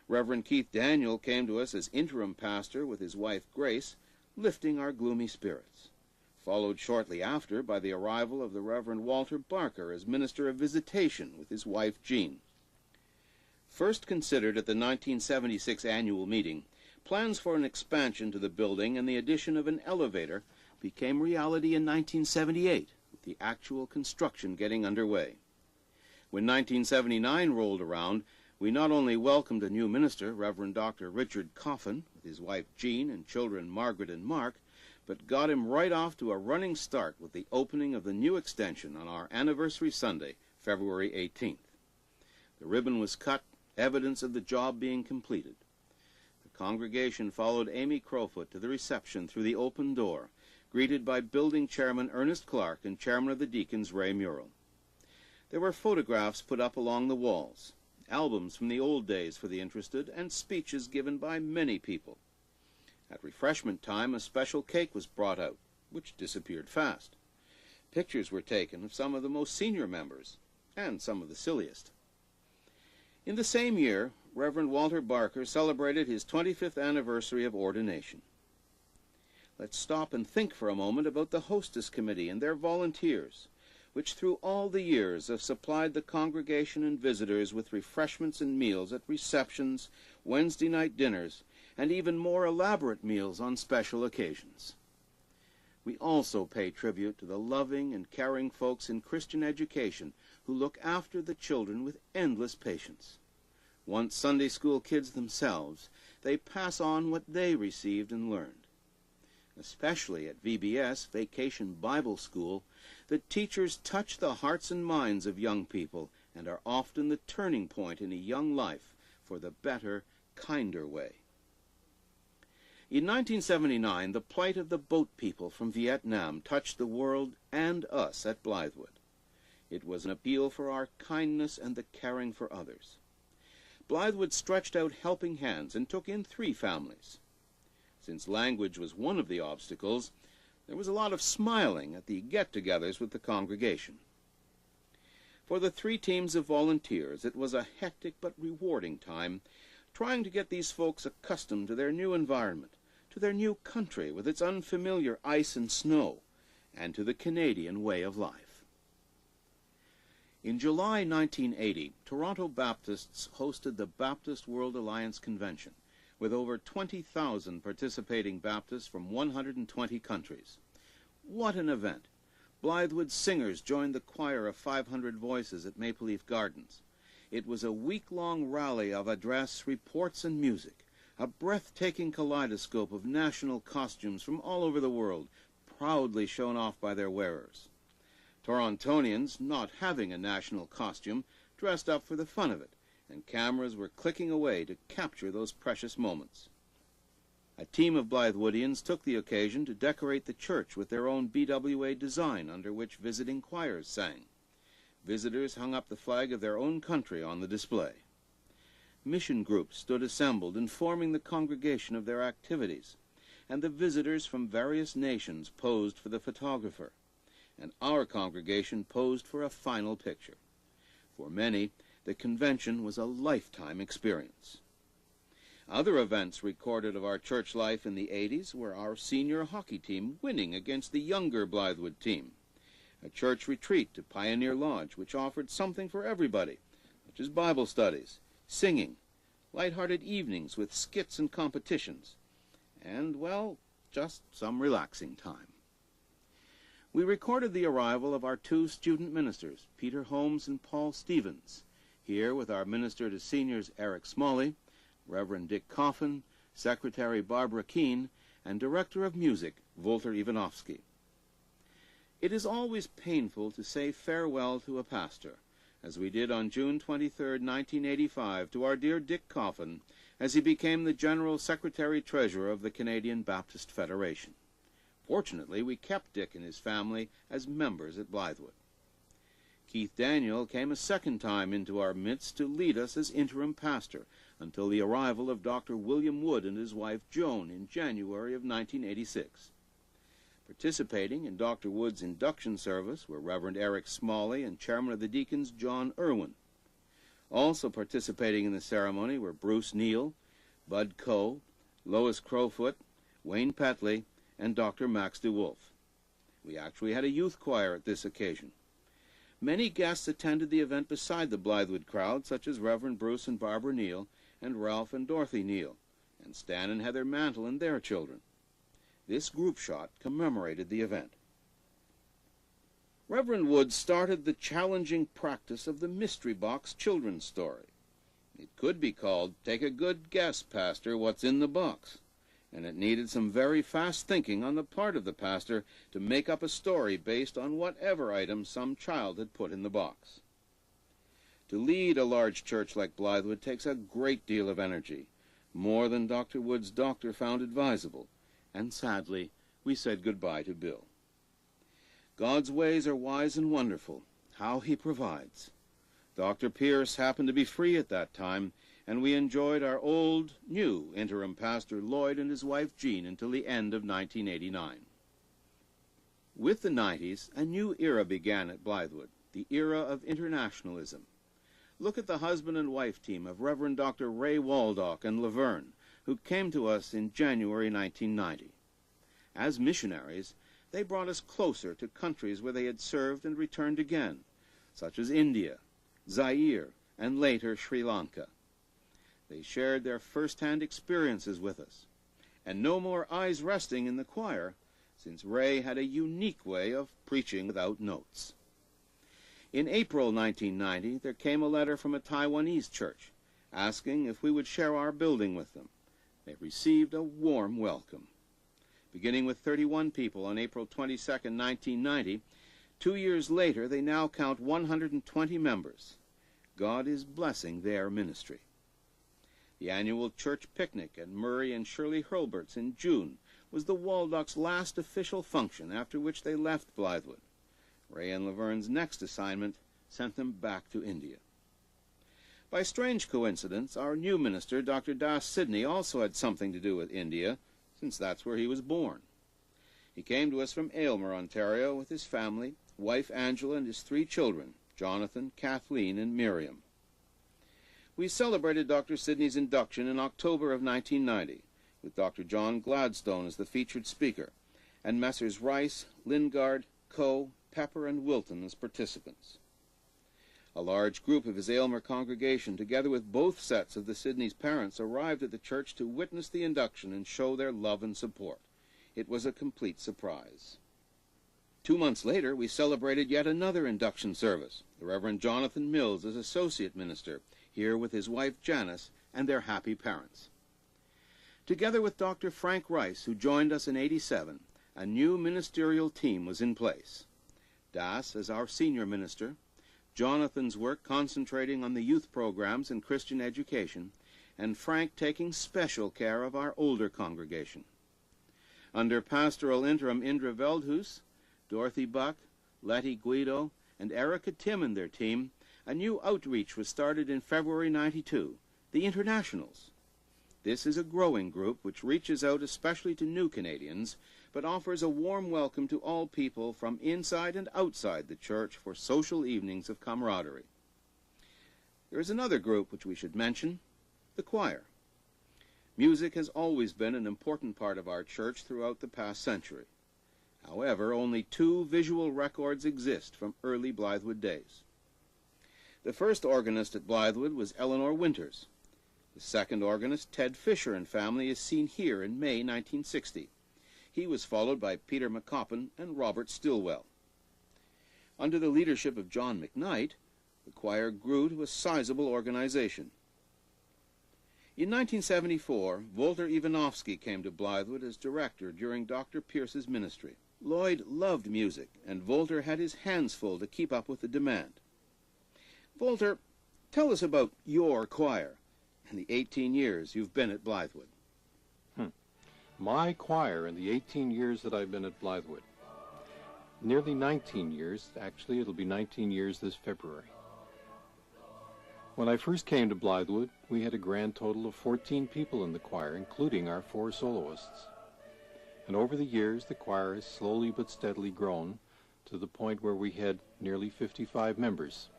Reverend Keith Daniel came to us as interim pastor with his wife Grace, lifting our gloomy spirits, followed shortly after by the arrival of the Reverend Walter Barker as minister of visitation with his wife Jean. First considered at the 1976 annual meeting, plans for an expansion to the building and the addition of an elevator became reality in 1978, with the actual construction getting underway. When 1979 rolled around, we not only welcomed a new minister, Reverend Dr. Richard Coffin, with his wife Jean and children Margaret and Mark, but got him right off to a running start with the opening of the new extension on our anniversary Sunday, February 18th. The ribbon was cut, evidence of the job being completed. The congregation followed Amy Crowfoot to the reception through the open door, greeted by building chairman Ernest Clark and chairman of the deacons Ray Murrell. There were photographs put up along the walls, albums from the old days for the interested, and speeches given by many people. At refreshment time, a special cake was brought out, which disappeared fast. Pictures were taken of some of the most senior members, and some of the silliest. In the same year, Reverend Walter Barker celebrated his 25th anniversary of ordination. Let's stop and think for a moment about the Hostess Committee and their volunteers, which through all the years have supplied the congregation and visitors with refreshments and meals at receptions, Wednesday night dinners, and even more elaborate meals on special occasions. We also pay tribute to the loving and caring folks in Christian education who look after the children with endless patience. Once Sunday school kids themselves, they pass on what they received and learned. Especially at VBS, Vacation Bible School, the teachers touch the hearts and minds of young people and are often the turning point in a young life for the better, kinder way. In 1979, the plight of the boat people from Vietnam touched the world and us at Blythwood. It was an appeal for our kindness and the caring for others. Blythwood stretched out helping hands and took in 3 families. Since language was one of the obstacles, there was a lot of smiling at the get-togethers with the congregation. For the 3 teams of volunteers, it was a hectic but rewarding time, trying to get these folks accustomed to their new environment, to their new country with its unfamiliar ice and snow, and to the Canadian way of life. In July 1980, Toronto Baptists hosted the Baptist World Alliance Convention, with over 20,000 participating Baptists from 120 countries. What an event! Blythwood singers joined the choir of 500 voices at Maple Leaf Gardens. It was a week-long rally of address, reports, and music, a breathtaking kaleidoscope of national costumes from all over the world, proudly shown off by their wearers. Torontonians, not having a national costume, dressed up for the fun of it, and cameras were clicking away to capture those precious moments. A team of Blythwoodians took the occasion to decorate the church with their own BWA design under which visiting choirs sang. Visitors hung up the flag of their own country on the display. Mission groups stood assembled informing the congregation of their activities, and the visitors from various nations posed for the photographer, and our congregation posed for a final picture. For many, the convention was a lifetime experience. Other events recorded of our church life in the 80s were our senior hockey team winning against the younger Blythwood team, a church retreat to Pioneer Lodge which offered something for everybody, such as Bible studies, singing, light-hearted evenings with skits and competitions, and, well, just some relaxing time. We recorded the arrival of our 2 student ministers, Peter Holmes and Paul Stevens, here with our minister to seniors Eric Smalley, Reverend Dick Coffin, Secretary Barbara Keene, and Director of Music Walter Ivanovsky. It is always painful to say farewell to a pastor, as we did on June 23, 1985, to our dear Dick Coffin, as he became the General Secretary-Treasurer of the Canadian Baptist Federation. Fortunately, we kept Dick and his family as members at Blythwood. Keith Daniel came a second time into our midst to lead us as interim pastor until the arrival of Dr. William Wood and his wife Joan in January of 1986. Participating in Dr. Wood's induction service were Reverend Eric Smalley and Chairman of the Deacons John Irwin. Also participating in the ceremony were Bruce Neal, Bud Coe, Lois Crowfoot, Wayne Petley, and Dr. Max DeWolf. We actually had a youth choir at this occasion. Many guests attended the event beside the Blythwood crowd, such as Reverend Bruce and Barbara Neal, and Ralph and Dorothy Neal, and Stan and Heather Mantle and their children. This group shot commemorated the event. Reverend Wood started the challenging practice of the mystery box children's story. It could be called, "Take a good guess, Pastor, what's in the box?" And it needed some very fast thinking on the part of the pastor to make up a story based on whatever item some child had put in the box. To lead a large church like Blythwood takes a great deal of energy, more than Dr. Wood's doctor found advisable, and sadly, we said goodbye to Bill. God's ways are wise and wonderful, how he provides. Dr. Pierce happened to be free at that time, and we enjoyed our old, new interim pastor Lloyd and his wife Jean until the end of 1989. With the 90s, a new era began at Blythwood, the era of internationalism. Look at the husband and wife team of Reverend Dr. Ray Waldock and Laverne, who came to us in January 1990. As missionaries, they brought us closer to countries where they had served and returned again, such as India, Zaire, and later Sri Lanka. They shared their first-hand experiences with us, and no more eyes resting in the choir, since Ray had a unique way of preaching without notes. In April 1990, there came a letter from a Taiwanese church, asking if we would share our building with them. They received a warm welcome. Beginning with 31 people on April 22, 1990, 2 years later they now count 120 members. God is blessing their ministry. The annual church picnic at Murray and Shirley Hurlbert's in June was the Waldocks' last official function, after which they left Blythwood. Ray and Laverne's next assignment sent them back to India. By strange coincidence, our new minister, Dr. Das Sidney, also had something to do with India, since that's where he was born. He came to us from Aylmer, Ontario, with his family, wife Angela, and his 3 children, Jonathan, Kathleen, and Miriam. We celebrated Dr. Sidney's induction in October of 1990, with Dr. John Gladstone as the featured speaker, and Messrs. Rice, Lingard, Coe, Pepper, and Wilton as participants. A large group of his Aylmer congregation, together with both sets of the Sidney's parents, arrived at the church to witness the induction and show their love and support. It was a complete surprise. 2 months later, we celebrated yet another induction service, the Reverend Jonathan Mills as associate minister, here with his wife Janice and their happy parents. Together with Dr. Frank Rice, who joined us in '87, a new ministerial team was in place. Das as our senior minister, Jonathan's work concentrating on the youth programs and Christian education, and Frank taking special care of our older congregation. Under pastoral interim Indra Veldhuis, Dorothy Buck, Letty Guido, and Erica Tim and their team, a new outreach was started in February '92, the Internationals. This is a growing group which reaches out especially to new Canadians, but offers a warm welcome to all people from inside and outside the church for social evenings of camaraderie. There is another group which we should mention, the choir. Music has always been an important part of our church throughout the past century. However, only 2 visual records exist from early Blythwood days. The first organist at Blythwood was Eleanor Winters. The second organist, Ted Fisher and family, is seen here in May 1960. He was followed by Peter McCoppin and Robert Stilwell. Under the leadership of John McKnight, the choir grew to a sizable organization. In 1974, Walter Ivanovsky came to Blythwood as director during Dr. Pierce's ministry. Lloyd loved music, and Walter had his hands full to keep up with the demand. Walter, tell us about your choir and the 18 years you've been at Blythwood. My choir in the 18 years that I've been at Blythwood. Nearly 19 years. Actually, it'll be 19 years this February. When I first came to Blythwood, we had a grand total of 14 people in the choir, including our 4 soloists. And over the years, the choir has slowly but steadily grown to the point where we had nearly 55 members.